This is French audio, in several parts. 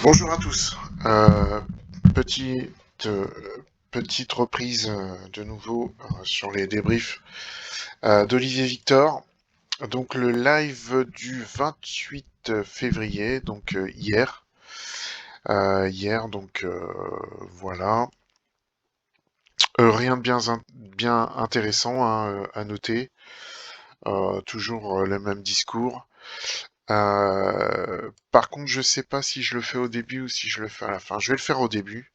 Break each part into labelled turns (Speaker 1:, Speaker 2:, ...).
Speaker 1: Bonjour à tous. Euh, petite, euh, petite reprise de nouveau sur les débriefs d'Olivier Victor. Donc le live du 28 février, donc hier. Donc voilà. Rien de bien intéressant hein, à noter. Toujours le même discours. Par contre, je sais pas si je le fais au début ou si je le fais à la fin. Je vais le faire au début.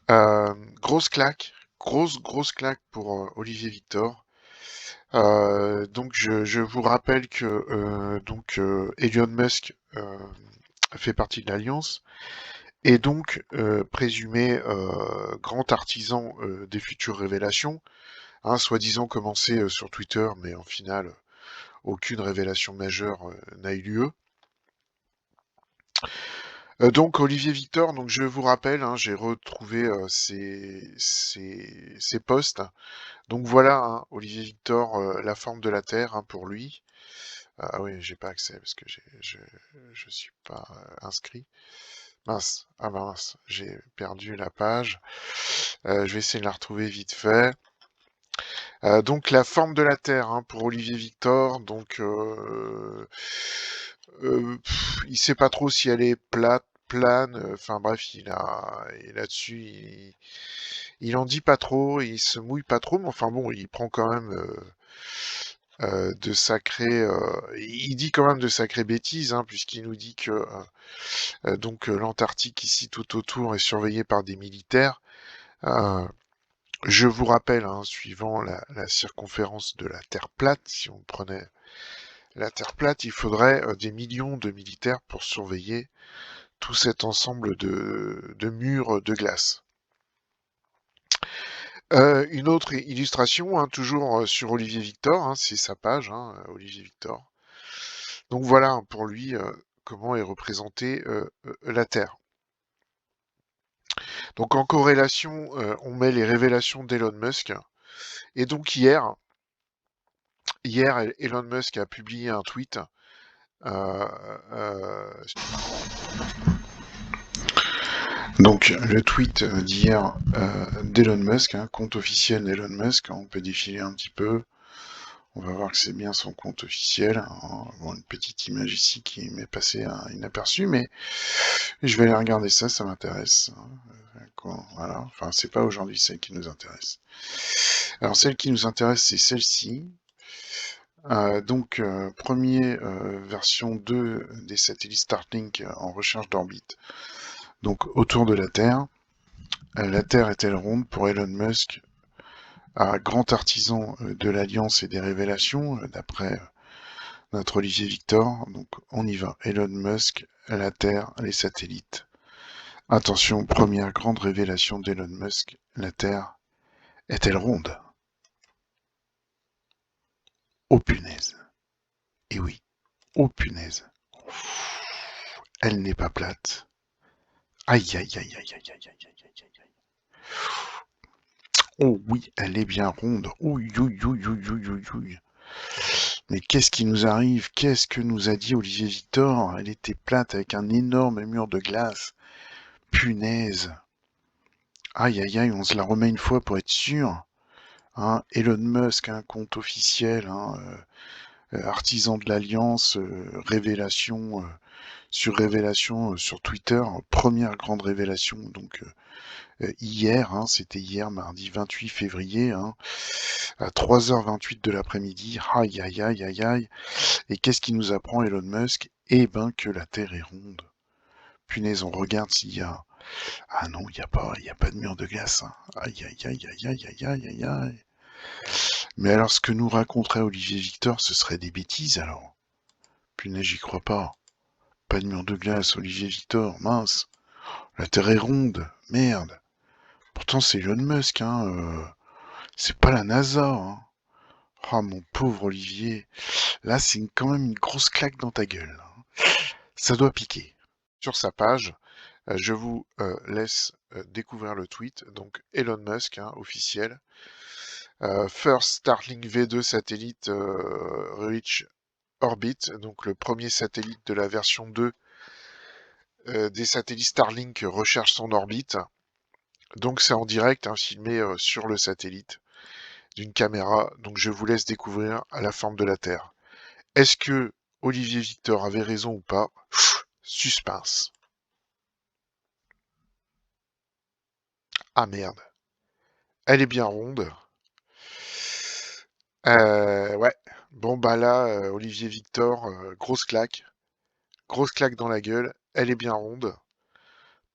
Speaker 1: Grosse claque, grosse claque pour Olivier Victor. Donc je vous rappelle que Elon Musk fait partie de l'Alliance et donc présumé grand artisan des futures révélations, hein, soi-disant commencé sur Twitter, mais en final aucune révélation majeure n'a eu lieu. Donc Olivier Victor, donc je vous rappelle, hein, j'ai retrouvé ses posts. Donc voilà, hein, Olivier Victor, la forme de la Terre hein, pour lui. Ah oui, j'ai pas accès parce que je suis pas inscrit. Mince, ah mince, j'ai perdu la page. Je vais essayer de la retrouver vite fait. Donc la forme de la Terre hein, pour Olivier Victor. Donc il sait pas trop si elle est plate, plane. Enfin bref, et là-dessus, il en dit pas trop, il se mouille pas trop, mais enfin bon, il prend quand même de sacrés. Il dit quand même de sacrées bêtises, hein, puisqu'il nous dit que l'Antarctique ici tout autour est surveillée par des militaires. Euh, je vous rappelle, hein, suivant la circonférence de la Terre plate, si on prenait la Terre plate, il faudrait des millions de militaires pour surveiller tout cet ensemble de murs de glace. Une autre illustration, hein, toujours sur Olivier Victor, hein, c'est sa page, hein, Olivier Victor. Donc voilà hein, pour lui comment est représentée la Terre. Donc en corrélation, on met les révélations d'Elon Musk. Et donc hier, Elon Musk a publié un tweet. euh, euh, donc le tweet d'hier d'Elon Musk, hein, compte officiel d'Elon Musk, on peut défiler un petit peu. On va voir que c'est bien son compte officiel. Bon, une petite image ici qui m'est passée inaperçue, mais je vais aller regarder ça, ça m'intéresse. Voilà, enfin c'est pas aujourd'hui celle qui nous intéresse. Alors celle qui nous intéresse, c'est celle-ci. Premier version 2 des satellites Starlink en recherche d'orbite. Donc autour de la Terre. La Terre est-elle ronde pour Elon Musk, grand artisan de l'Alliance et des révélations, d'après notre Olivier Victor. Donc on y va. Elon Musk, la Terre, les satellites. Attention, première grande révélation d'Elon Musk. La Terre est-elle ronde? Oh punaise. Et oui, oh punaise. Elle n'est pas plate. Aïe aïe aïe aïe aïe aïe aïe aïe aïe aïe. Oh oui, elle est bien ronde. Ouïe ouïe ouïe ouïe ouïe ouïe ouïe. Mais qu'est-ce qui nous arrive? Qu'est-ce que nous a dit Olivier Victor? Elle était plate avec un énorme mur de glace. Punaise. Aïe aïe aïe, on se la remet une fois pour être sûr. Hein, Elon Musk, un compte officiel, hein, artisan de l'Alliance, révélation sur révélation sur Twitter, première grande révélation donc hier, hein, c'était hier mardi 28 février, hein, à 3h28 de l'après-midi. Aïe aïe aïe aïe aïe. Et qu'est-ce qui nous apprend Elon Musk? Eh ben que la Terre est ronde. Punaise, on regarde s'il y a. Ah non, il y a pas de mur de glace. Hein. Aïe aïe aïe aïe aïe aïe aïe aïe aïe. Mais alors, ce que nous raconterait Olivier Victor, ce serait des bêtises alors. Punaise, j'y crois pas. Pas de mur de glace, Olivier Victor, mince. La Terre est ronde, merde. Pourtant, c'est Elon Musk, hein. C'est pas la NASA, hein. Ah, mon pauvre Olivier. Là, c'est quand même une grosse claque dans ta gueule. Hein. Ça doit piquer. Sur sa page, je vous laisse découvrir le tweet. Donc, Elon Musk, hein, officiel. First Starlink V2 satellite reach orbit, donc le premier satellite de la version 2 des satellites Starlink recherchent son orbite. Donc c'est en direct, hein, filmé sur le satellite d'une caméra. Donc je vous laisse découvrir à la forme de la Terre. Est-ce que Olivier Victor avait raison ou pas? Suspense. Ah merde. Elle est bien ronde. Ouais. Bon bah là, Olivier Victor, grosse claque. Grosse claque dans la gueule. Elle est bien ronde.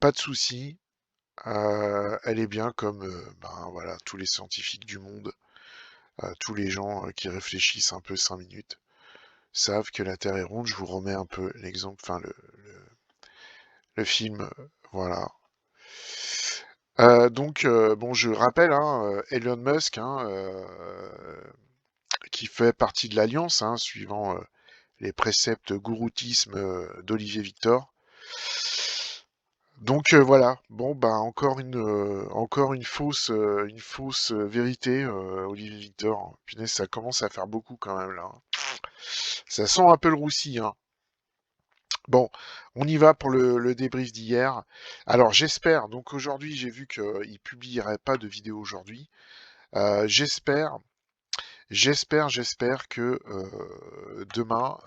Speaker 1: Pas de souci. Elle est bien comme ben, voilà, tous les scientifiques du monde, tous les gens qui réfléchissent un peu 5 minutes, savent que la Terre est ronde. Je vous remets un peu l'exemple, enfin le film, voilà. Donc, bon, je rappelle, hein, Elon Musk, hein, qui fait partie de l'Alliance, hein, suivant les préceptes gouroutisme d'Olivier Victor. Donc voilà, bon bah encore une fausse vérité, Olivier Victor. Punaise, ça commence à faire beaucoup quand même là, hein. Ça sent un peu le roussi, hein. Bon, on y va pour le débrief d'hier. Alors j'espère, donc aujourd'hui j'ai vu qu'il publierait pas de vidéo aujourd'hui. J'espère, j'espère que demain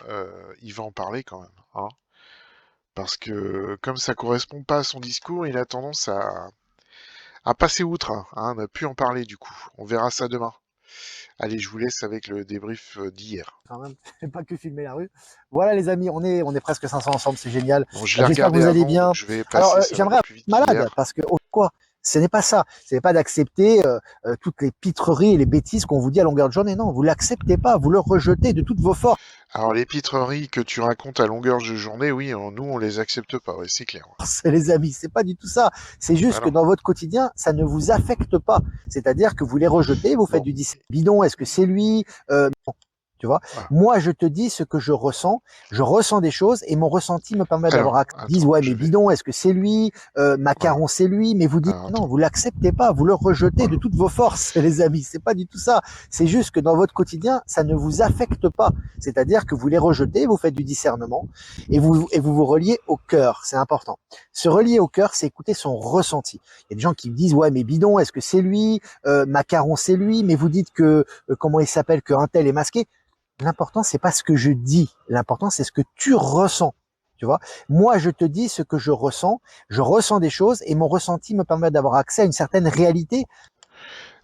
Speaker 1: il va en parler quand même, hein. Parce que comme ça correspond pas à son discours, il a tendance à passer outre, hein, ne plus en parler du coup. On verra ça demain. Allez, je vous laisse avec le débrief d'hier.
Speaker 2: Quand même, pas que filmer la rue. Voilà les amis, on est presque 500 ensemble, c'est génial.
Speaker 1: Bon, je l'ai
Speaker 2: J'espère que
Speaker 1: regardé
Speaker 2: vous allez
Speaker 1: avant,
Speaker 2: bien.
Speaker 1: donc je vais
Speaker 2: Alors
Speaker 1: passer, ça va aller
Speaker 2: j'aimerais
Speaker 1: plus vite
Speaker 2: malade
Speaker 1: qu'hier.
Speaker 2: parce que quoi, ce n'est pas ça. Ce n'est pas d'accepter toutes les pitreries et les bêtises qu'on vous dit à longueur de journée. Non, vous l'acceptez pas, vous le rejetez de toutes vos forces.
Speaker 1: Alors les pitreries que tu racontes à longueur de journée, oui, nous on les accepte pas, ouais, c'est clair.
Speaker 2: Les amis, c'est pas du tout ça. C'est
Speaker 1: Bah
Speaker 2: juste que
Speaker 1: non.
Speaker 2: dans votre quotidien, ça ne vous affecte pas. C'est-à-dire que vous les rejetez, vous faites
Speaker 1: Bon,
Speaker 2: du 10 bidon. Est-ce que c'est lui Tu vois,
Speaker 1: voilà.
Speaker 2: moi je te dis ce que je ressens des choses et mon ressenti me permet d'avoir
Speaker 1: Alors,
Speaker 2: accès. Ils disent
Speaker 1: attends,
Speaker 2: ouais
Speaker 1: je
Speaker 2: mais
Speaker 1: vais.
Speaker 2: bidon, est-ce que c'est lui
Speaker 1: Voilà.
Speaker 2: Macaron c'est lui, mais vous dites
Speaker 1: Alors
Speaker 2: non,
Speaker 1: attends.
Speaker 2: vous l'acceptez pas, vous le rejetez de
Speaker 1: Voilà.
Speaker 2: toutes vos forces, les amis. C'est pas du tout ça. C'est juste que dans votre quotidien, ça ne vous affecte pas. C'est-à-dire que vous les rejetez, vous faites du discernement et vous reliez au cœur. C'est important. Se relier au cœur, c'est écouter son ressenti. Il y a des gens qui me disent ouais mais bidon, est-ce que c'est lui Macaron c'est lui, mais vous dites que comment il s'appelle, que un tel est masqué. L'important, c'est pas ce que je dis. L'important, c'est ce que tu ressens. Tu vois, moi, je te dis ce que je ressens. Je ressens des choses et mon ressenti me permet d'avoir accès à une certaine réalité.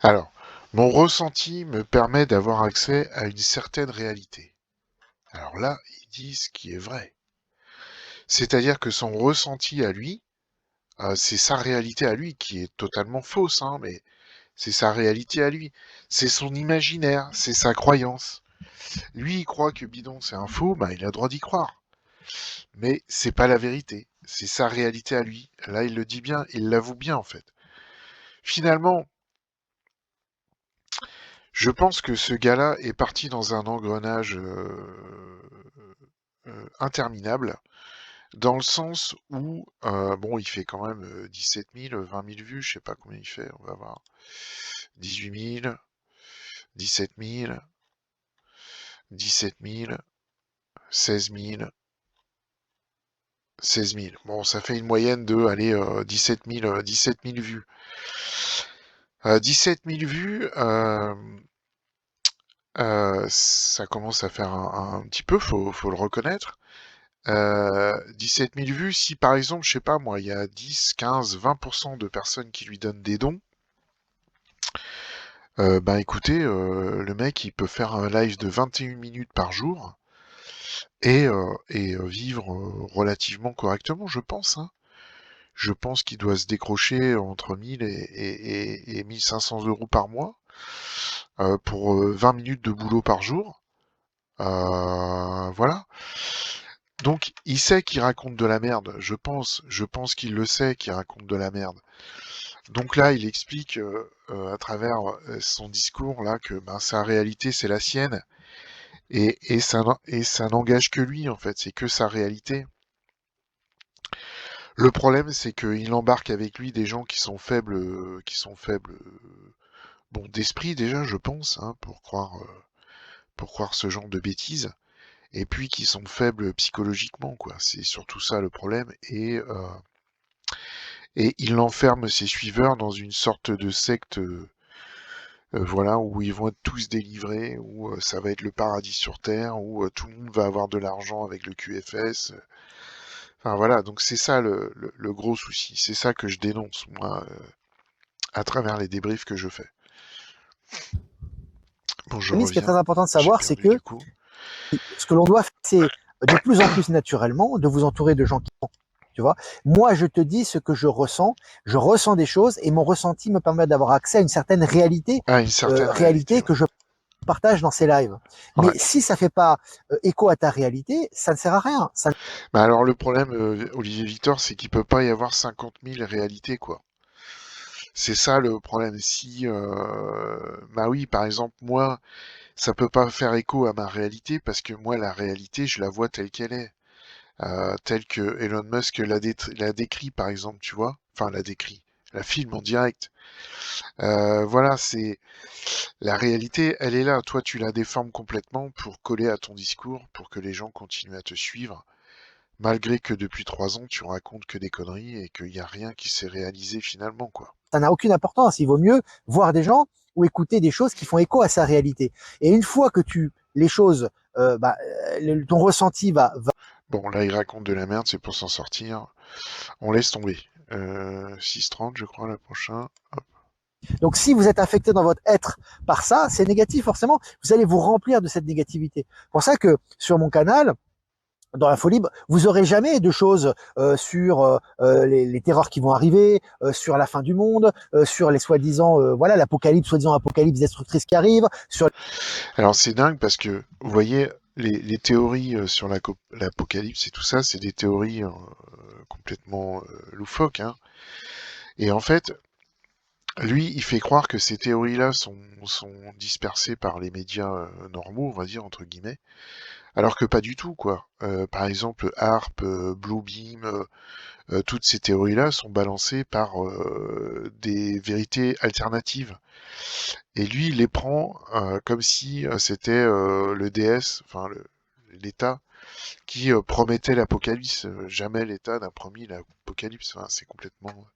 Speaker 1: Alors, mon ressenti me permet d'avoir accès à une certaine réalité. Alors là, il dit ce qui est vrai. C'est-à-dire que son ressenti à lui, c'est sa réalité à lui qui est totalement fausse, hein, mais c'est sa réalité à lui. C'est son imaginaire, c'est sa croyance. Lui, il croit que bidon c'est un faux, bah il a le droit d'y croire. Mais c'est pas la vérité. C'est sa réalité à lui. Là, il le dit bien, il l'avoue bien en fait. Finalement, je pense que ce gars-là est parti dans un engrenage interminable, dans le sens où, bon, il fait quand même 17 000, 20 000 vues, je sais pas combien il fait, on va voir. 18 000, 17 000, 17 000, 16 000, 16 000. Bon, ça fait une moyenne de, allez, 17 000, 17 000 vues. 17 000 vues, ça commence à faire un petit peu, faut le reconnaître. 17 000 vues, si par exemple, je sais pas moi, il y a 10, 15, 20% de personnes qui lui donnent des dons, ben écoutez, le mec, il peut faire un live de 21 minutes par jour et vivre relativement correctement, je pense, hein. Je pense qu'il doit se décrocher entre 1000 et 1500 euros par mois pour 20 minutes de boulot par jour. Voilà. Donc, il sait qu'il raconte de la merde. Je pense qu'il le sait qu'il raconte de la merde. Donc là, il explique à travers son discours là que ben, sa réalité c'est la sienne et ça n'engage que lui en fait. C'est que sa réalité. Le problème, c'est qu'il embarque avec lui des gens qui sont faibles, bon, d'esprit déjà, je pense, hein, pour croire ce genre de bêtises. et puis qui sont faibles psychologiquement, quoi. C'est surtout ça le problème. Et il enferme ses suiveurs dans une sorte de secte, voilà, où ils vont être tous délivrés, où ça va être le paradis sur Terre, où tout le monde va avoir de l'argent avec le QFS. Enfin voilà, donc c'est ça le gros souci. C'est ça que je dénonce, moi, à travers les débriefs que je fais. Bon, je
Speaker 2: Ce qui est
Speaker 1: reviens.
Speaker 2: très important de
Speaker 1: J'ai
Speaker 2: savoir, c'est
Speaker 1: perdu
Speaker 2: que
Speaker 1: du coup.
Speaker 2: ce que l'on doit faire, c'est de plus en plus naturellement de vous entourer de gens qui sont. Tu vois, moi, je te dis ce que je ressens des choses et mon ressenti me permet d'avoir accès à une certaine réalité,
Speaker 1: Ah, une certaine réalité,
Speaker 2: réalité
Speaker 1: ouais.
Speaker 2: que je partage dans ces lives.
Speaker 1: Ouais.
Speaker 2: Mais si ça fait pas écho à ta réalité, ça ne sert à rien. Ça...
Speaker 1: Bah alors le problème, Olivier Victor, c'est qu'il peut pas y avoir 50 000 réalités, quoi. C'est ça le problème. Si, bah oui, par exemple, moi, ça peut pas faire écho à ma réalité parce que moi, la réalité, je la vois telle qu'elle est. Telle que Elon Musk l'a décrit, par exemple, tu vois. Enfin, l'a décrit. La filme en direct. Voilà, c'est la réalité, elle est là. Toi, tu la déformes complètement pour coller à ton discours, pour que les gens continuent à te suivre, malgré que depuis 3 ans, tu racontes que des conneries et qu'il n'y a rien qui s'est réalisé finalement, quoi.
Speaker 2: Ça n'a aucune importance. Il vaut mieux voir des gens ou écouter des choses qui font écho à sa réalité. Et une fois que les choses, ton ressenti va.
Speaker 1: Bon, là, il raconte de la merde, c'est pour s'en sortir. On laisse tomber. 6h30, je crois, la prochaine.
Speaker 2: Donc, si vous êtes affecté dans votre être par ça, c'est négatif forcément. Vous allez vous remplir de cette négativité. C'est pour ça que sur mon canal, dans la folie, vous aurez jamais de choses sur les terreurs qui vont arriver, sur la fin du monde, sur les soi-disant, voilà, l'apocalypse, soi-disant apocalypse destructrice qui arrive, sur
Speaker 1: Alors, c'est dingue parce que, vous voyez, les théories sur l'apocalypse et tout ça, c'est des théories complètement loufoques, hein. Et en fait, lui, il fait croire que ces théories-là sont dispersées par les médias normaux, on va dire, entre guillemets, alors que pas du tout, quoi. Par exemple, HARP, Bluebeam, toutes ces théories-là sont balancées par des vérités alternatives. Et lui, il les prend comme si c'était le DS, enfin l'État, qui promettait l'apocalypse. Jamais l'État n'a promis l'apocalypse. Enfin, c'est complètement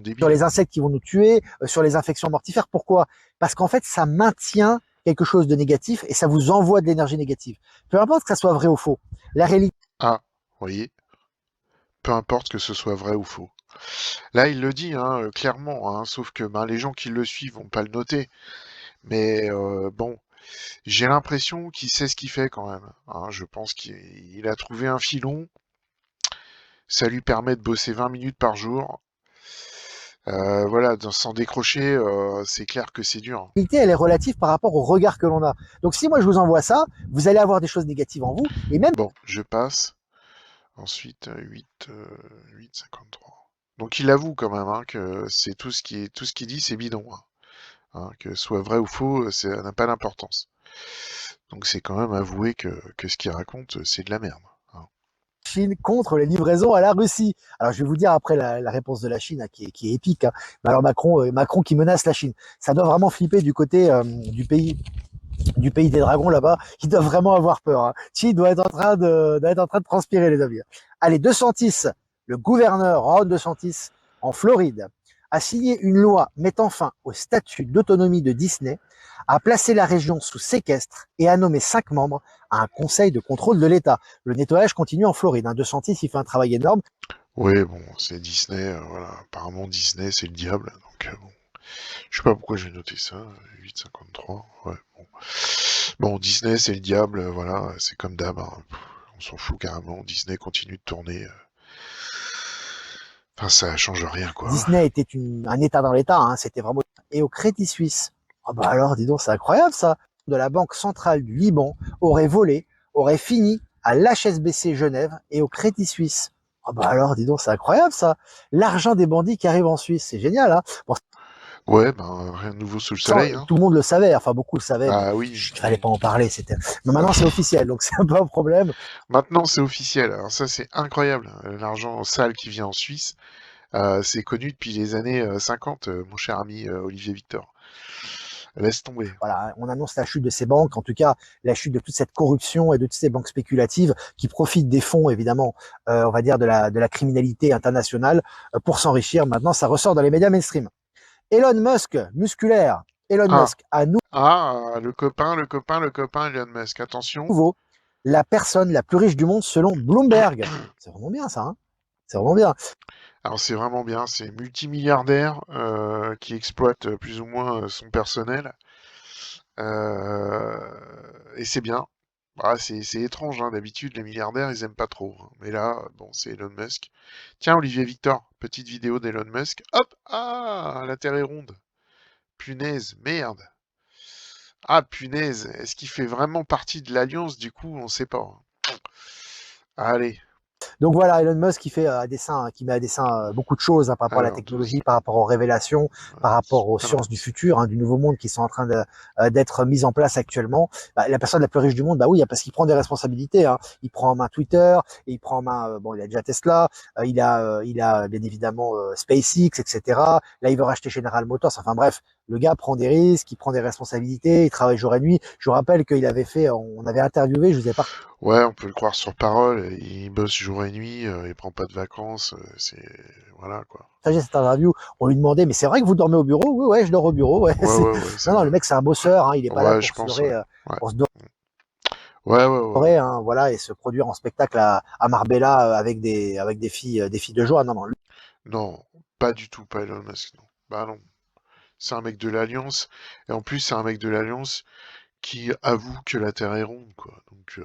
Speaker 1: débile,
Speaker 2: les
Speaker 1: quoi.
Speaker 2: insectes qui vont nous tuer, sur les infections mortifères. Pourquoi? Parce qu'en fait, ça maintient quelque chose de négatif et ça vous envoie de l'énergie négative. Peu importe que ça soit vrai ou faux. La réalité,
Speaker 1: Ah, vous voyez, peu importe que ce soit vrai ou faux. Là, il le dit hein, clairement, hein, sauf que ben, les gens qui le suivent vont pas le noter. Mais bon, j'ai l'impression qu'il sait ce qu'il fait quand même, hein. Je pense qu'il a trouvé un filon. Ça lui permet de bosser 20 minutes par jour. Voilà, sans décrocher, c'est clair que c'est dur.
Speaker 2: elle est relative par rapport au regard que l'on a. Donc si moi je vous envoie ça, vous allez avoir des choses négatives en vous et même
Speaker 1: Bon, je passe. Ensuite, 8,53. Donc il avoue quand même hein, que c'est tout ce qu'il dit, c'est bidon, hein. Hein, que ce soit vrai ou faux, ça n'a pas d'importance. Donc c'est quand même avouer que ce qu'il raconte, c'est de la merde, hein.
Speaker 2: Chine contre les livraisons à la Russie. Alors je vais vous dire après la réponse de la Chine hein, qui est épique. Hein. Mais alors Macron qui menace la Chine. Ça doit vraiment flipper du côté du pays des dragons là-bas. Ils doivent vraiment avoir peur. Hein. Chine doit être en train de transpirer les amis. Allez, DeSantis, le gouverneur Ron DeSantis en Floride, a signé une loi mettant fin au statut d'autonomie de Disney, a placé la région sous séquestre et a nommé 5 membres à un conseil de contrôle de l'État. Le nettoyage continue en Floride. Hein. DeSantis, il fait un travail énorme.
Speaker 1: Oui, bon, c'est Disney, voilà. Apparemment Disney, c'est le diable, donc bon. Je sais pas pourquoi j'ai noté ça, 8,53, ouais, bon. Bon, Disney, c'est le diable, voilà, c'est comme d'hab, hein. On s'en fout carrément, Disney continue de tourner. Enfin, ça change rien, quoi.
Speaker 2: Disney était un État dans l'État. Hein. C'était vraiment... Et au Crédit Suisse, ah bah alors, dis donc, c'est incroyable ça. De la Banque centrale du Liban aurait volé, aurait fini à l'HSBC Genève et au Crédit Suisse. Ah bah alors, dis donc, c'est incroyable ça. L'argent des bandits qui arrive en Suisse, c'est génial. Hein. Bon,
Speaker 1: Ouais, ben, rien de nouveau sous le soleil, hein.
Speaker 2: tout le monde le savait, enfin beaucoup le savaient, mais
Speaker 1: Bah oui,
Speaker 2: il fallait pas en parler. Mais maintenant c'est officiel, donc c'est un peu un problème.
Speaker 1: maintenant c'est officiel. Alors ça c'est incroyable. L'argent sale qui vient en Suisse, c'est connu depuis les années 50, mon cher ami Olivier Victor. Laisse tomber.
Speaker 2: Voilà, on annonce la chute de ces banques, en tout cas la chute de toute cette corruption et de toutes ces banques spéculatives qui profitent des fonds, évidemment, on va dire de la criminalité internationale pour s'enrichir. Maintenant, ça ressort dans les médias mainstream. Elon Musk, musculaire. Elon
Speaker 1: Ah,
Speaker 2: Musk, à
Speaker 1: le copain Elon Musk. Attention.
Speaker 2: nouveau la personne la plus riche du monde selon Bloomberg. C'est vraiment bien ça, hein, c'est vraiment bien.
Speaker 1: Alors c'est vraiment bien, c'est multimilliardaire qui exploite plus ou moins son personnel. Et c'est bien. Ah, c'est étrange, hein. D'habitude les milliardaires ils aiment pas trop, hein. Mais là, bon, c'est Elon Musk. Tiens, Olivier Victor, petite vidéo d'Elon Musk. Hop! Ah! La Terre est ronde. Punaise, merde. Ah, punaise, est-ce qu'il fait vraiment partie de l'Alliance du coup? On sait pas, hein. Allez,
Speaker 2: Donc voilà, Elon Musk qui fait à dessein, qui met à dessein beaucoup de choses, hein, par rapport à la
Speaker 1: alors 12.
Speaker 2: technologie, par rapport aux révélations, par rapport aux
Speaker 1: Alors,
Speaker 2: sciences du futur, hein, du nouveau monde qui sont en train d'être mises en place actuellement. Bah, la personne la plus riche du monde, bah oui, parce qu'il prend des responsabilités, hein. Il prend en main Twitter, et il prend en main, bon, il a déjà Tesla, il a bien évidemment SpaceX, etc. Là, il veut racheter General Motors. Enfin bref, le gars prend des risques, il prend des responsabilités, il travaille jour et nuit. Je vous rappelle qu'il avait fait, on avait interviewé, je vous ai pas
Speaker 1: ouais, on peut le croire sur parole, il bosse jour et nuit, il prend pas de vacances, c'est... Voilà, quoi.
Speaker 2: partagé cette interview, on lui demandait, mais c'est vrai que vous dormez au bureau? Oui, ouais, je dors au bureau. Ouais.
Speaker 1: Ouais, ouais, ouais, c'est
Speaker 2: Non, non,
Speaker 1: vrai.
Speaker 2: le mec, c'est un bosseur, hein, il est pas là
Speaker 1: Ouais, je
Speaker 2: pour se
Speaker 1: pense, ouais.
Speaker 2: dorer,
Speaker 1: Ouais.
Speaker 2: pour se
Speaker 1: Ouais, ouais, ouais, ouais.
Speaker 2: dorer, hein, voilà, et se produire en spectacle à Marbella avec des filles de joie. Non, non, lui,
Speaker 1: Non, pas du tout, pas Elon Musk, non. Bah non. C'est un mec de l'Alliance, et en plus, c'est un mec de l'Alliance qui avoue que la Terre est ronde, quoi. Donc,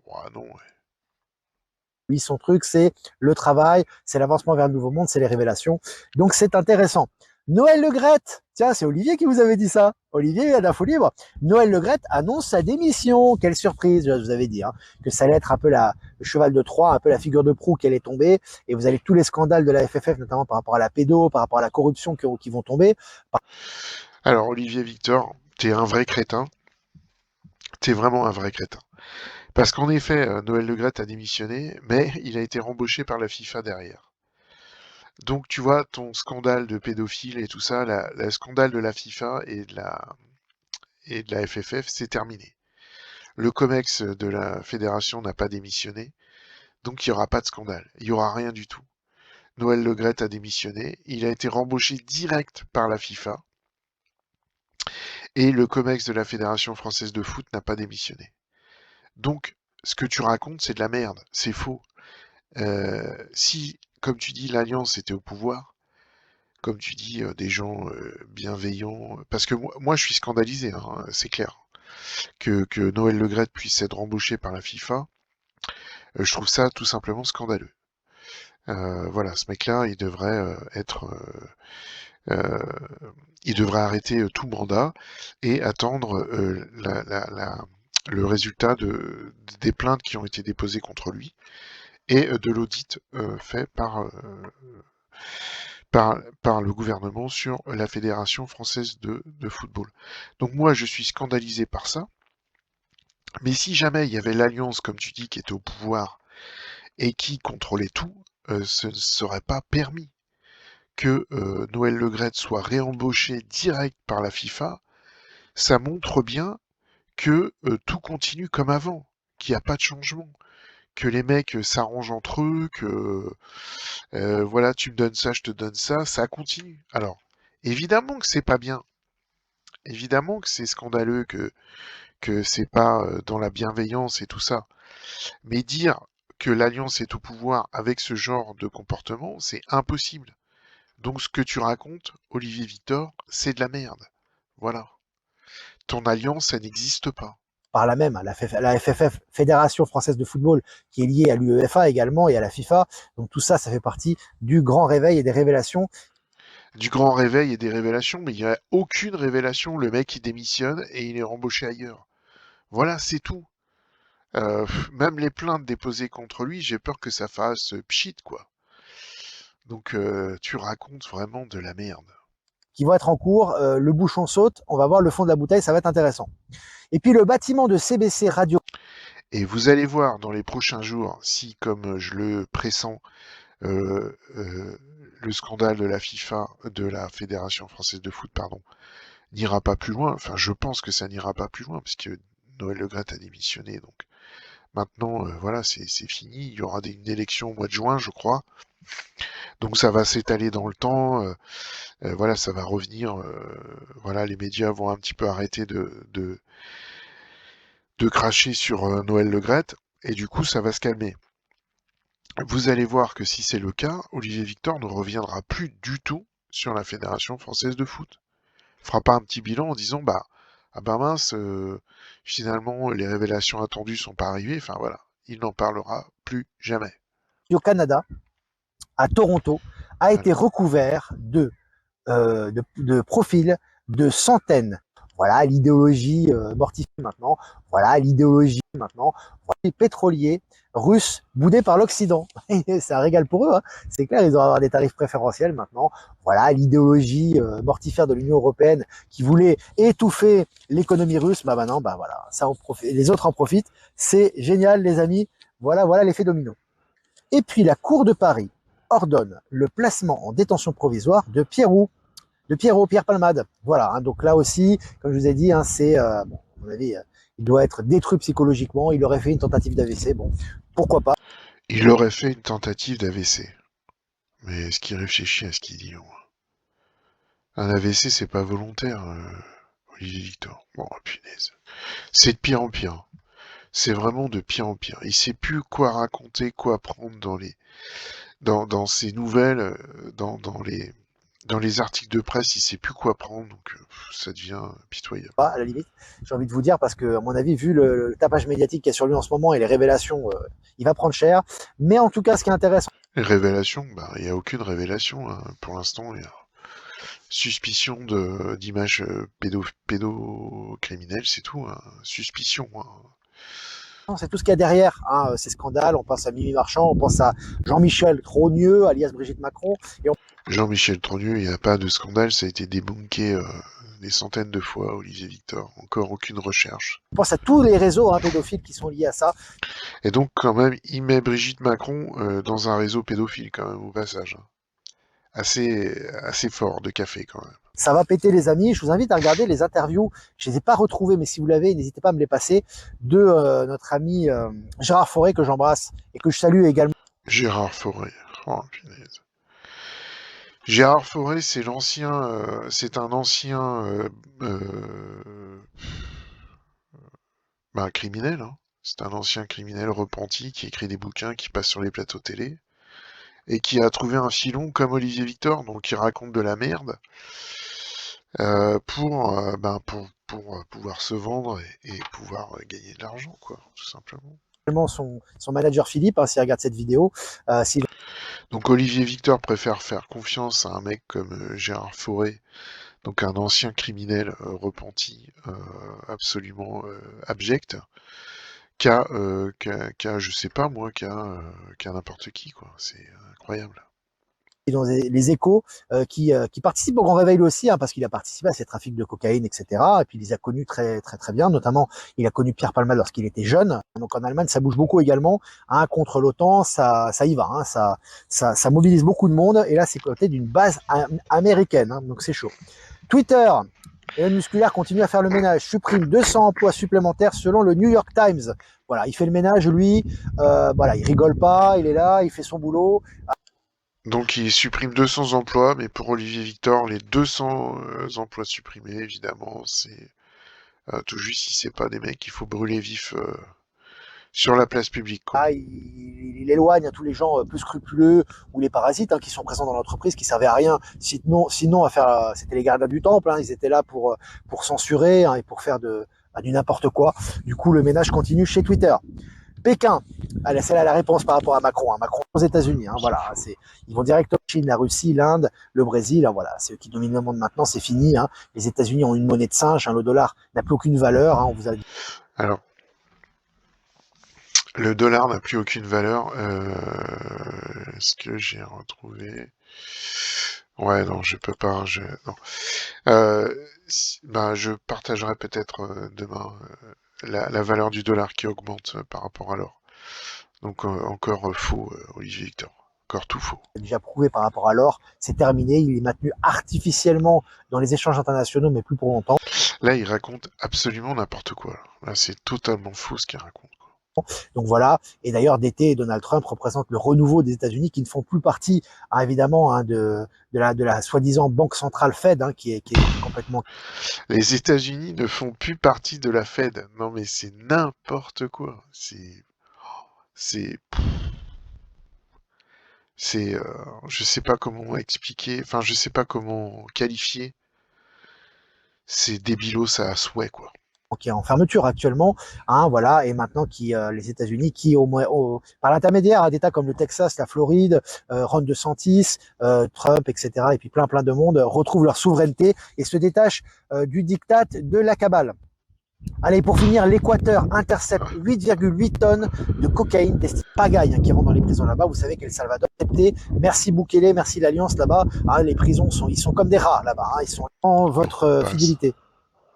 Speaker 1: ouais, non, ouais.
Speaker 2: son truc, c'est le travail, c'est l'avancement vers le nouveau monde, c'est les révélations. Donc, c'est intéressant. Noël Le Graët, tiens, c'est Olivier qui vous avait dit ça. Olivier a d'Info Libre. Noël Le Graët annonce sa démission. Quelle surprise, je vous avais dit, hein, que ça allait être un peu le cheval de Troie, un peu la figure de proue qu'elle est tombée. Et vous avez tous les scandales de la FFF, notamment par rapport à la pédo, par rapport à la corruption qui vont tomber.
Speaker 1: Alors, Olivier Victor, t'es un vrai crétin. T'es vraiment un vrai crétin. Parce qu'en effet, Noël Le Graët a démissionné, mais il a été rembauché par la FIFA derrière. Donc, tu vois, ton scandale de pédophile et tout ça, le scandale de la FIFA et de la FFF, c'est terminé. Le COMEX de la fédération n'a pas démissionné, donc il n'y aura pas de scandale. Il n'y aura rien du tout. Noël Le Graët a démissionné, il a été rembauché direct par la FIFA, et le COMEX de la Fédération française de foot n'a pas démissionné. Donc, ce que tu racontes, c'est de la merde, c'est faux. Si, comme tu dis, l'Alliance était au pouvoir, comme tu dis, des gens bienveillants, parce que moi je suis scandalisé, hein, c'est clair, que Noël Le Graët puisse être embauché par la FIFA, je trouve ça tout simplement scandaleux. Voilà, ce mec-là, il devrait euh, il devrait arrêter tout mandat et attendre le résultat des plaintes qui ont été déposées contre lui et de l'audit fait par le gouvernement sur la Fédération française de football. Donc moi, je suis scandalisé par ça. Mais si jamais il y avait l'Alliance, comme tu dis, qui était au pouvoir et qui contrôlait tout, ce ne serait pas permis que Noël Le Graët soit réembauché direct par la FIFA. Ça montre bien que tout continue comme avant, qu'il n'y a pas de changement, que les mecs s'arrangent entre eux, que voilà, tu me donnes ça, je te donne ça, ça continue. Alors, évidemment que c'est pas bien, évidemment que c'est scandaleux, que c'est pas dans la bienveillance et tout ça, mais dire que l'Alliance est au pouvoir avec ce genre de comportement, c'est impossible. Donc ce que tu racontes, Olivier Victor, c'est de la merde. Voilà. Ton alliance, ça n'existe pas.
Speaker 2: Par là même, la FFF, Fédération française de football, qui est liée à l'UEFA également et à la FIFA. Donc tout ça, ça fait partie du grand réveil et des révélations.
Speaker 1: Du grand réveil et des révélations, mais il n'y a aucune révélation. Le mec, il démissionne et il est rembauché ailleurs. Voilà, c'est tout. Même les plaintes déposées contre lui, j'ai peur que ça fasse pchit, quoi. Donc, tu racontes vraiment de la merde.
Speaker 2: Qui vont être en cours, le bouchon saute, on va voir le fond de la bouteille, ça va être intéressant. Et puis le bâtiment de CBC Radio.
Speaker 1: Et vous allez voir dans les prochains jours si, comme je le pressens, le scandale de la FIFA, de la Fédération française de foot, pardon, n'ira pas plus loin. Enfin, je pense que ça n'ira pas plus loin, parce que Noël Le Graët a démissionné, donc maintenant, voilà, c'est fini. Il y aura une élection au mois de juin, je crois. Donc ça va s'étaler dans le temps. Voilà, ça va revenir. Voilà, les médias vont un petit peu arrêter de cracher sur Noël Le Graët, et du coup, ça va se calmer. Vous allez voir que si c'est le cas, Olivier Victor ne reviendra plus du tout sur la Fédération française de foot. Il fera pas un petit bilan en disant ah ben mince, finalement les révélations attendues sont pas arrivées. Enfin voilà, il n'en parlera plus jamais.
Speaker 2: Au Canada, à Toronto, a été
Speaker 1: Voilà.
Speaker 2: recouvert de profils de centaines. Voilà l'idéologie mortifiée maintenant. Voilà l'idéologie maintenant. Voilà, les pétroliers russes boudés par l'Occident. C'est un régal pour eux. Hein. C'est clair, ils vont avoir des tarifs préférentiels maintenant. Voilà l'idéologie mortifère de l'Union européenne qui voulait étouffer l'économie russe. Bah maintenant, bah voilà, ça en profite. Les autres en profitent. C'est génial, les amis. Voilà l'effet domino. Et puis la Cour de Paris ordonne le placement en détention provisoire de Pierre Palmade. Voilà, hein, donc là aussi, comme je vous ai dit, hein, c'est, bon, à mon avis, il doit être détruit psychologiquement, il aurait fait une tentative d'AVC, bon, pourquoi pas.
Speaker 1: Il aurait fait une tentative d'AVC. Mais est-ce qu'il réfléchit à ce qu'il dit? Un AVC, c'est pas volontaire, Olivier Victor. Bon, punaise. C'est de pire en pire. C'est vraiment de pire en pire. Il sait plus quoi raconter, quoi prendre dans ses nouvelles, dans les articles de presse, il sait plus quoi prendre, donc ça devient pitoyable.
Speaker 2: Pas, à la limite, j'ai envie de vous dire, parce que, à mon avis, vu le tapage médiatique qu'il y a sur lui en ce moment et les révélations, il va prendre cher. Mais en tout cas, ce qui est intéressant,
Speaker 1: Les révélations, il n'y a aucune révélation, hein. Pour l'instant, il y a suspicion d'images pédocriminelles, c'est tout, hein. Suspicion, hein.
Speaker 2: c'est tout ce qu'il y a derrière, hein, ces scandales. On pense à Mimi Marchand, on pense à Jean-Michel Trogneux, alias Brigitte Macron, et on
Speaker 1: Jean-Michel Trogneux, il n'y a pas de scandale, ça a été débunké des centaines de fois, Olivier Victor. Encore aucune recherche.
Speaker 2: pense à tous les réseaux hein, pédophiles qui sont liés à ça.
Speaker 1: Et donc, quand même, il met Brigitte Macron dans un réseau pédophile, quand même, au passage. Assez fort de café, quand même.
Speaker 2: Ça va péter les amis. Je vous invite à regarder les interviews. Je les ai pas retrouvées, mais si vous l'avez, n'hésitez pas à me les passer de notre ami Gérard Fauré que j'embrasse et que je salue également.
Speaker 1: Gérard Fauré. Oh, punaise. Gérard Fauré, c'est un ancien criminel, hein. C'est un ancien criminel repenti qui écrit des bouquins, qui passe sur les plateaux télé, et qui a trouvé un filon comme Olivier Victor, donc il raconte de la merde, pour pouvoir se vendre et pouvoir gagner de l'argent, quoi, tout simplement.
Speaker 2: Son manager Philippe, hein, s'il regarde cette vidéo, s'il
Speaker 1: Donc Olivier Victor préfère faire confiance à un mec comme Gérard Fauré, donc un ancien criminel repenti, absolument abject, je sais pas moi, qu'à n'importe qui, quoi. C'est incroyable.
Speaker 2: dans les échos, qui participe au Grand Réveil lui aussi, hein, parce qu'il a participé à ces trafics de cocaïne, etc. Et puis il les a connus très très très bien. Notamment, il a connu Pierre Palmade lorsqu'il était jeune. Donc en Allemagne, ça bouge beaucoup également. Hein, contre l'OTAN, ça y va. Hein, ça mobilise beaucoup de monde. Et là, c'est côté d'une base américaine. Hein, donc c'est chaud. Twitter. Elon Musculaire continue à faire le ménage, supprime 200 emplois supplémentaires selon le New York Times. Voilà, il fait le ménage, lui. Voilà, il rigole pas, il est là, il fait son boulot.
Speaker 1: Donc il supprime 200 emplois, mais pour Olivier Victor, les 200 emplois supprimés, évidemment, c'est tout juste si c'est pas des mecs qu'il faut brûler vifs sur la place publique, quoi.
Speaker 2: Ah, il éloigne tous les gens peu scrupuleux ou les parasites hein, qui sont présents dans l'entreprise, qui servaient à rien. Sinon à faire, c'était les gardiens du temple. Hein, ils étaient là pour censurer hein, et pour faire du n'importe quoi. Du coup, le ménage continue chez Twitter. Pékin, c'est là la réponse par rapport à Macron. Hein. Macron aux États-Unis. Hein, voilà, ils vont directement Chine, la Russie, l'Inde, le Brésil. Hein, voilà, c'est eux qui dominent le monde maintenant. C'est fini. Hein. Les États-Unis ont une monnaie de singe. Hein, le dollar n'a plus aucune valeur. Hein, on vous a dit.
Speaker 1: Alors, le dollar n'a plus aucune valeur. Est-ce que j'ai retrouvé? Ouais, non, je peux pas. Non. Je partagerai peut-être demain la valeur du dollar qui augmente par rapport à l'or. Donc encore faux, Olivier Victor. encore tout faux.
Speaker 2: déjà prouvé par rapport à l'or, c'est terminé, il est maintenu artificiellement dans les échanges internationaux, mais plus pour longtemps.
Speaker 1: Là, il raconte absolument n'importe quoi. Là, c'est totalement faux ce qu'il raconte, quoi.
Speaker 2: Donc voilà, et d'ailleurs d'été, Donald Trump représente le renouveau des États-Unis qui ne font plus partie, hein, évidemment, hein, de la soi-disant banque centrale Fed, hein, qui est complètement...
Speaker 1: Les États-Unis ne font plus partie de la Fed. Non, mais c'est n'importe quoi. C'est, c'est, je sais pas comment expliquer. Enfin, je sais pas comment qualifier. C'est débilos à souhait, quoi.
Speaker 2: qui est en fermeture actuellement, hein, voilà, et maintenant qui les États-Unis qui par l'intermédiaire d'États comme le Texas, la Floride, Ron DeSantis, Trump, etc., et puis plein de monde retrouvent leur souveraineté et se détachent du diktat de la cabale. Allez, pour finir, l'Équateur intercepte 8,8 tonnes de cocaïne destinée à pagaille, hein, qui rentre dans les prisons là-bas. Vous savez qu'El Salvador, merci Bukele, merci l'Alliance là-bas. Hein, les prisons ils sont comme des rats là-bas. Hein, ils sont en votre fidélité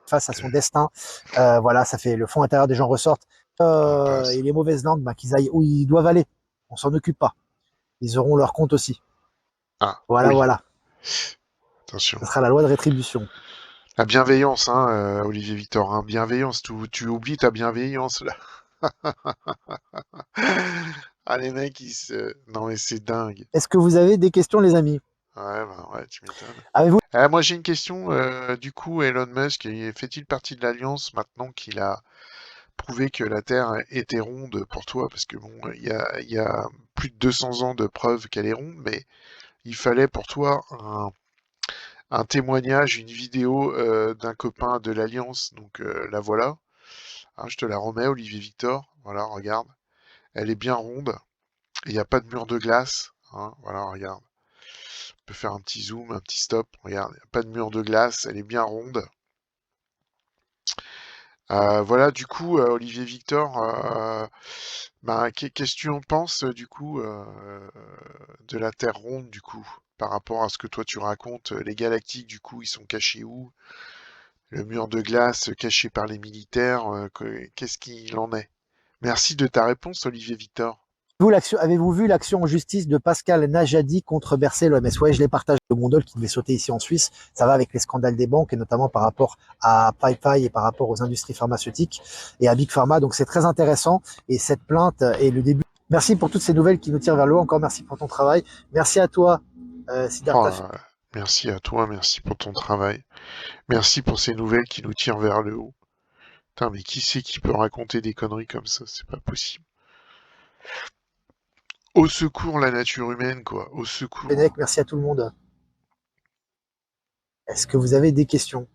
Speaker 2: face à son destin. Voilà, ça fait le fond intérieur des gens ressortent. Et les mauvaises langues, qu'ils aillent où ils doivent aller. On s'en occupe pas. Ils auront leur compte aussi.
Speaker 1: Ah,
Speaker 2: Voilà,
Speaker 1: oui.
Speaker 2: voilà.
Speaker 1: Attention.
Speaker 2: Ce sera la loi de rétribution.
Speaker 1: La bienveillance, hein, Olivier Victor, hein, bienveillance. Tu oublies ta bienveillance là. Ah les mecs, non mais c'est dingue.
Speaker 2: Est-ce que vous avez des questions, les amis?
Speaker 1: Ouais, bah ouais, tu m'étonnes.
Speaker 2: Avez-vous
Speaker 1: Moi j'ai une question. Du coup, Elon Musk, fait-il partie de l'Alliance maintenant qu'il a prouvé que la Terre était ronde pour toi? Parce que bon, il y a plus de 200 ans de preuves qu'elle est ronde, mais il fallait pour toi un témoignage, une vidéo d'un copain de l'Alliance. Donc la voilà. Hein, je te la remets, Olivier Victor. Voilà, regarde. Elle est bien ronde. Il n'y a pas de mur de glace. Hein, voilà, regarde. On peut faire un petit zoom, un petit stop. Regarde, il n'y a pas de mur de glace. Elle est bien ronde. Voilà, du coup, Olivier Victor, qu'est-ce que tu en penses, du coup, de la Terre ronde, du coup, par rapport à ce que toi tu racontes? Les galactiques, du coup, ils sont cachés où? Le mur de glace caché par les militaires, qu'est-ce qu'il en est? Merci de ta réponse, Olivier Victor.
Speaker 2: Avez-vous vu l'action en justice de Pascal Najadi contre Bercé, l'OMS? Ouais, je l'ai partagé de Gondol qui devait sauter ici en Suisse. Ça va avec les scandales des banques et notamment par rapport à PayPal et par rapport aux industries pharmaceutiques et à Big Pharma. Donc c'est très intéressant et cette plainte est le début. Merci pour toutes ces nouvelles qui nous tirent vers le haut. Encore merci pour ton travail. Merci à toi, Siddhartha.
Speaker 1: Oh, merci à toi, merci pour ton travail. Merci pour ces nouvelles qui nous tirent vers le haut. Putain, mais qui c'est qui peut raconter des conneries comme ça? C'est pas possible. Au secours la nature humaine, quoi. Au secours.
Speaker 2: Fenech, merci à tout le monde. Est-ce que vous avez des questions?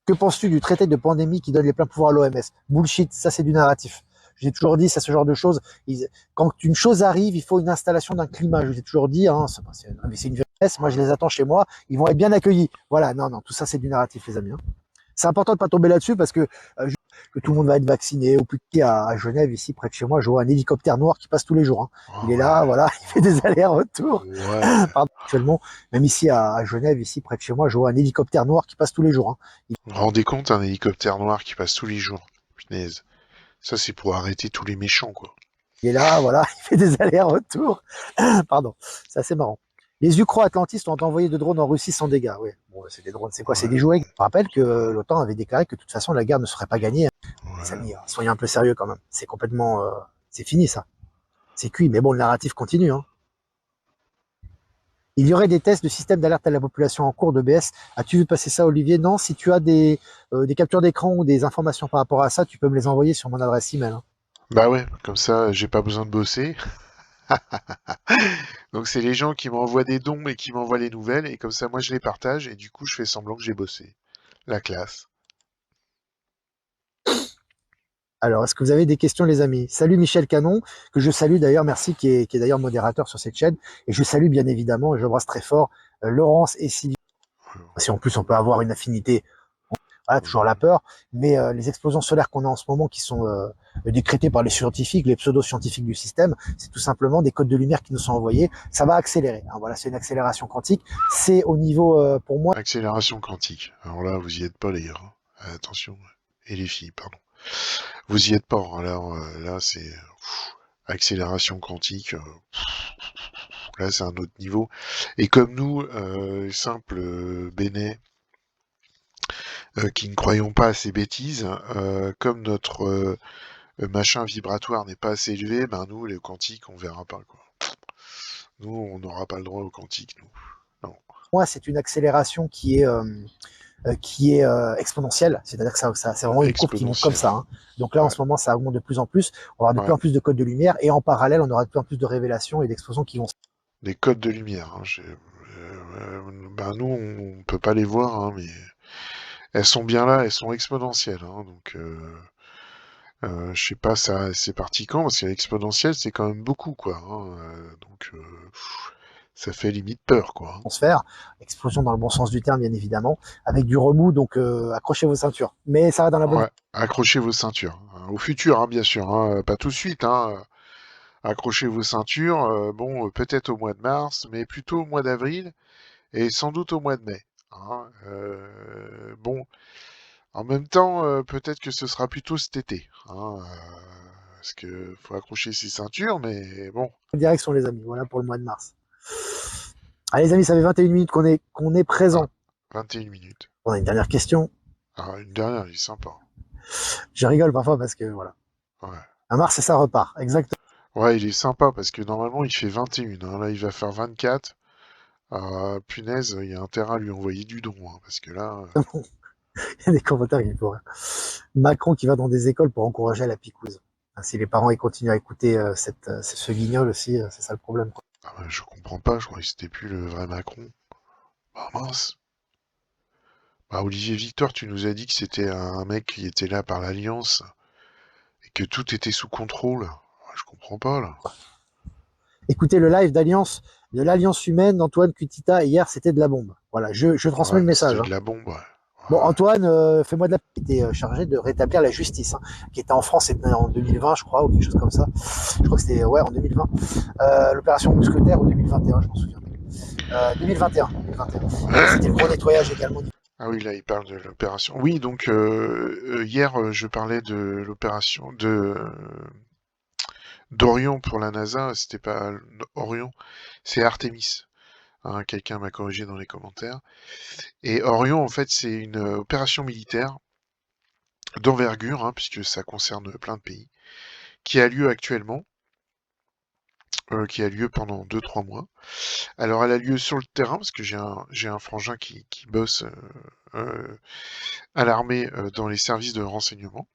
Speaker 2: Que penses-tu du traité de pandémie qui donne les pleins pouvoirs à l'OMS? Bullshit, ça c'est du narratif. J'ai toujours dit, c'est ce genre de choses. Quand une chose arrive, il faut une installation d'un climat. Je vous ai toujours dit, hein, c'est une vérité. Moi, je les attends chez moi. Ils vont être bien accueillis. Voilà, non, tout ça, c'est du narratif, les amis. Hein. C'est important de pas tomber là-dessus parce que tout le monde va être vacciné. Au plus petit à Genève, ici, près de chez moi, je vois un hélicoptère noir qui passe tous les jours. Hein. Il est là, voilà, il fait des allers-retours.
Speaker 1: Ouais.
Speaker 2: Pardon, actuellement, même ici à Genève, ici, près de chez moi, je vois un hélicoptère noir qui passe tous les jours. Hein.
Speaker 1: Vous vous rendez compte, un hélicoptère noir qui passe tous les jours? Punaise. Ça, c'est pour arrêter tous les méchants, quoi.
Speaker 2: Il est là, voilà, il fait des allers-retours. Pardon, c'est assez marrant. Les Ukro-Atlantistes ont envoyé de drones en Russie sans dégâts. Oui, bon, c'est des drones, c'est quoi? C'est des jouets. Je rappelle que l'OTAN avait déclaré que de toute façon la guerre ne serait pas gagnée.
Speaker 1: Ouais.
Speaker 2: Les amis, soyez un peu sérieux quand même. C'est complètement, c'est fini ça. C'est cuit. Mais bon, le narratif continue. Hein. Il y aurait des tests de système d'alerte à la population en cours de BS. As-tu vu passer ça, Olivier? Non. Si tu as des captures d'écran ou des informations par rapport à ça, tu peux me les envoyer sur mon adresse email. Hein.
Speaker 1: Bah ouais, comme ça, j'ai pas besoin de bosser. Donc c'est les gens qui m'envoient des dons et qui m'envoient les nouvelles, et comme ça, moi, je les partage, et du coup, je fais semblant que j'ai bossé. La classe.
Speaker 2: Alors, est-ce que vous avez des questions, les amis? Salut Michel Canon, que je salue d'ailleurs, merci, qui est d'ailleurs modérateur sur cette chaîne. Et je salue bien évidemment, et j'embrasse très fort, Laurence et Sylvie. Si en plus on peut avoir une affinité, voilà, toujours la peur, mais les explosions solaires qu'on a en ce moment, qui sont décrétées par les scientifiques, les pseudo-scientifiques du système, c'est tout simplement des codes de lumière qui nous sont envoyés. Ça va accélérer. Hein, voilà, c'est une accélération quantique. C'est au niveau, pour moi...
Speaker 1: Accélération quantique. Alors là, vous y êtes pas, les gars. Attention. Et les filles, pardon. Vous y êtes pas. Alors là, c'est accélération quantique. Là, c'est un autre niveau. Et comme nous, simples bénets, qui ne croyons pas à ces bêtises, comme notre machin vibratoire n'est pas assez élevé, ben nous, les quantiques, on verra pas, quoi. Nous, on n'aura pas le droit au quantique, nous. Non.
Speaker 2: Moi, c'est une accélération qui est exponentielle, c'est-à-dire que c'est vraiment une courbe qui monte comme
Speaker 1: Exponentielle.
Speaker 2: ça. Hein. Donc là, en ce moment, ça augmente de plus en plus. On va avoir de plus en plus de codes de lumière, et en parallèle, on aura de plus en plus de révélations et d'explosions qui vont.
Speaker 1: Des codes de lumière. Hein, ben nous, on peut pas les voir, hein, mais elles sont bien là, elles sont exponentielles. Hein, donc, je sais pas, ça, c'est parti quand, parce que l'exponentielle, c'est quand même beaucoup, quoi. Hein, donc, ça fait limite peur, quoi.
Speaker 2: Se faire, explosion dans le bon sens du terme, bien évidemment, avec du remous, donc accrochez vos ceintures. Mais ça va dans la bonne.
Speaker 1: Ouais, accrochez vos ceintures. Au futur, hein, bien sûr, hein, pas tout de suite. Hein, accrochez vos ceintures. Bon, peut-être au mois de mars, mais plutôt au mois d'avril et sans doute au mois de mai. Hein, bon, en même temps, peut-être que ce sera plutôt cet été. Hein, parce que faut accrocher ses ceintures, mais bon.
Speaker 2: Direction, les amis, voilà pour le mois de mars. Allez, les amis, ça fait 21 minutes qu'on est présent.
Speaker 1: 21 minutes.
Speaker 2: On a une dernière question.
Speaker 1: Ah, une dernière, elle est sympa.
Speaker 2: Je rigole parfois parce que voilà.
Speaker 1: Ouais.
Speaker 2: Un mars et ça repart, exactement.
Speaker 1: Ouais, il est sympa parce que normalement il fait 21. Hein. Là, il va faire 24. Punaise, il y a intérêt à lui envoyer du don. Hein, parce que là.
Speaker 2: Il y a des commentaires qui me font rire. Macron qui va dans des écoles pour encourager à la picouse. Si les parents ils continuent à écouter ce guignol aussi, c'est ça le problème. Quoi.
Speaker 1: Ah bah, je comprends pas, je croyais que c'était plus le vrai Macron. Bah mince. Bah Olivier Victor, tu nous as dit que c'était un mec qui était là par l'Alliance et que tout était sous contrôle. Ouais, je comprends pas là.
Speaker 2: Écoutez le live de l'Alliance humaine d'Antoine Cutita hier, c'était de la bombe. Voilà, je transmets
Speaker 1: Ouais,
Speaker 2: le message.
Speaker 1: c'était
Speaker 2: Hein.
Speaker 1: de la bombe, ouais.
Speaker 2: Bon, Antoine, fais-moi de la. Qui était chargé de rétablir la justice, hein, qui était en France, c'était en 2020, je crois, ou quelque chose comme ça. Je crois que c'était en 2020. L'opération Mousquetaire ou 2021, je m'en souviens plus. 2021. C'était le gros nettoyage également.
Speaker 1: Ah oui, là, il parle de l'opération. Oui, donc hier, je parlais de l'opération d'Orion pour la NASA. C'était pas Orion, c'est Artemis. Hein, quelqu'un m'a corrigé dans les commentaires. Et Orion, en fait, c'est une opération militaire d'envergure, hein, puisque ça concerne plein de pays, qui a lieu actuellement, qui a lieu pendant 2-3 mois. Alors, elle a lieu sur le terrain, parce que j'ai un frangin qui bosse à l'armée dans les services de renseignement.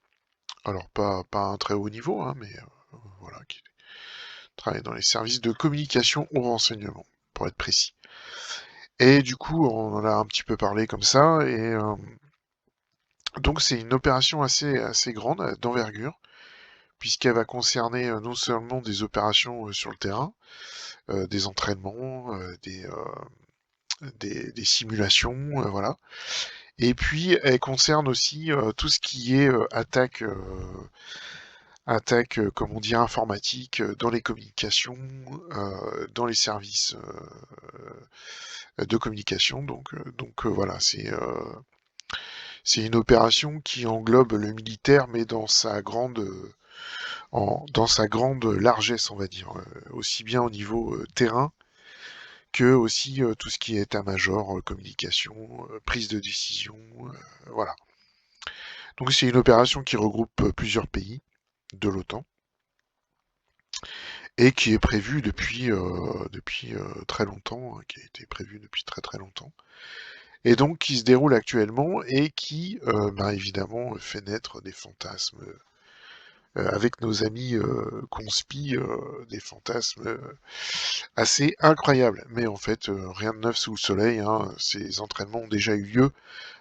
Speaker 1: Alors, pas un très haut niveau, hein, mais voilà, qui travaille dans les services de communication au renseignement, pour être précis. Et du coup, on en a un petit peu parlé comme ça, et donc c'est une opération assez grande, d'envergure, puisqu'elle va concerner non seulement des opérations sur le terrain, des entraînements, des simulations, voilà. Et puis elle concerne aussi tout ce qui est attaque, comme on dit, informatique, dans les communications, dans les services de communication. Donc voilà, c'est une opération qui englobe le militaire, mais dans sa grande largesse, on va dire, aussi bien au niveau terrain que aussi tout ce qui est état-major, communication, prise de décision, voilà. Donc c'est une opération qui regroupe plusieurs pays de l'OTAN et qui est prévue depuis très longtemps, hein, qui a été prévue depuis très très longtemps, et donc qui se déroule actuellement et qui, évidemment, fait naître des fantasmes avec nos amis conspi, des fantasmes assez incroyables. Mais en fait, rien de neuf sous le soleil, hein, ces entraînements ont déjà eu lieu.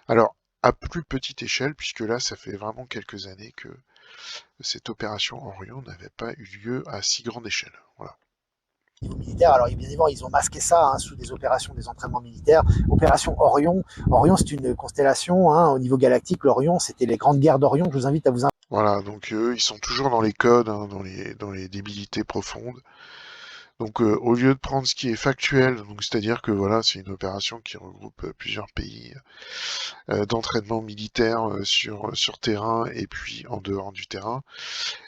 Speaker 1: Alors, à plus petite échelle, puisque là, ça fait vraiment quelques années que cette opération Orion n'avait pas eu lieu à si grande échelle. Voilà.
Speaker 2: Niveau militaire, alors bien évidemment, ils ont masqué ça hein, sous des opérations, des entraînements militaires. Opération Orion. Orion, c'est une constellation hein, au niveau galactique. L'Orion, c'était les grandes guerres d'Orion. Je vous invite à vous.
Speaker 1: Voilà, donc eux, ils sont toujours dans les codes, hein, dans les débilités profondes. Donc, au lieu de prendre ce qui est factuel, donc c'est-à-dire que voilà, c'est une opération qui regroupe plusieurs pays d'entraînement militaire sur terrain et puis en dehors du terrain,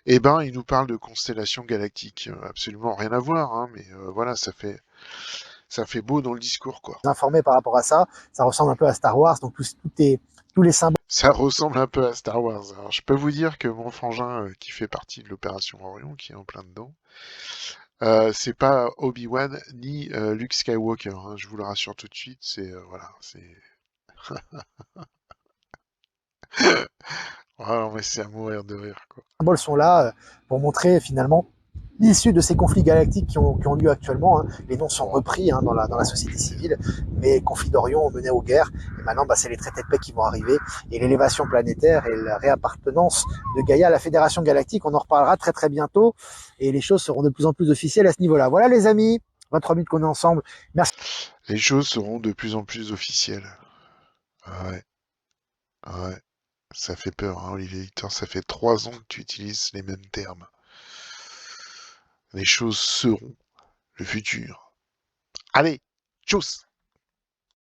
Speaker 1: eh ben, il nous parle de constellations galactiques. Absolument rien à voir, hein, mais voilà, ça fait beau dans le discours, quoi.
Speaker 2: Informés par rapport à ça. Ça ressemble un peu à Star Wars, donc tous les symboles.
Speaker 1: Ça ressemble un peu à Star Wars. Alors, je peux vous dire que mon frangin, qui fait partie de l'opération Orion, qui est en plein dedans, c'est pas Obi-Wan ni Luke Skywalker, hein, je vous le rassure tout de suite. C'est voilà, c'est. Ah non, mais c'est à mourir de rire, quoi.
Speaker 2: Symboles sont là pour montrer finalement issus de ces conflits galactiques qui ont lieu actuellement. Hein. Les noms sont repris hein, dans la société civile, mais conflits d'Orion ont mené aux guerres, et maintenant c'est les traités de paix qui vont arriver, et l'élévation planétaire et la réappartenance de Gaïa à la Fédération Galactique, on en reparlera très très bientôt, et les choses seront de plus en plus officielles à ce niveau-là. Voilà les amis, 23 minutes qu'on est ensemble, merci.
Speaker 1: Les choses seront de plus en plus officielles. Ah ouais, ah ouais. Ça fait peur, hein, Olivier Victor, ça fait 3 ans que tu utilises les mêmes termes. Les choses seront le futur. Allez, tchuss!